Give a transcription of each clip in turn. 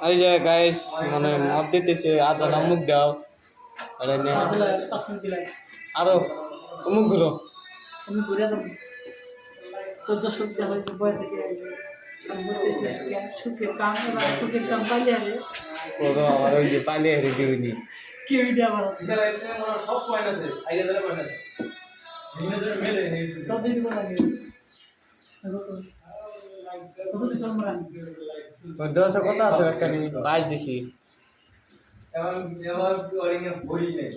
এই যে গাইস মানে মদ দিতেছে আজান মুখ দাও আরে নে আরো মুখ ঘুরো আমি ঘুরে দেবো তো দর্শক দেখা হয়েছে বয় থেকে সুখের কাম সুখের কাম পাইলে আরে ওরা আমার ওই যে পালিয়ে হেরে দিউনি কি ভিডিও আবার সব পয়েন্ট আছে আইডিয়া ধরে পয়েন্ট আছে জিনিসের মেলে নেই তো দিন কোন লাগে কত দিছ আমরা দশ কত আছে রাখানি 22 দিছি এমন এমন ওরিং এর বই নেই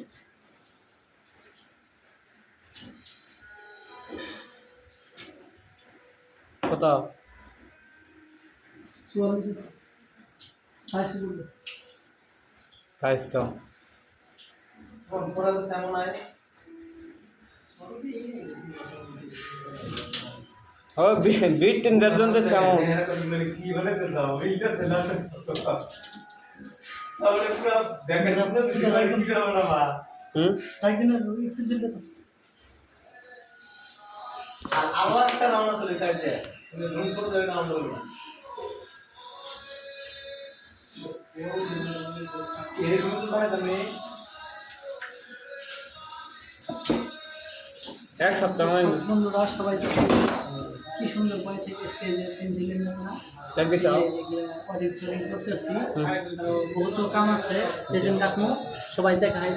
কত 44 হাসি বলবে 22 তো কোন পড়া তো এমন আয় ও বিট টিন দর্জন তো সামো কি বলেছে যাও এইটা সেটা তাহলে পুরো ব্যাংকে যাচ্ছে দিতে লাগবে কি করব না মা একদিন একটু জিল্লা তো আর আবার একটা নাম আছে সাইডে তুমি রুম ছোট যাবে নাম বলবো না এই রুম তো সময় তুমি এক সপ্তাহ নয় বন্ধুরা সবাই কি সুন্দর বয় থেকে স্টেজে পেন্সিলের মতো দেখবি সব অনেক ট্রেনিং করতেছি বহুত কাম আছে প্রেজেন্ট রাখবো সবাই দেখা হয়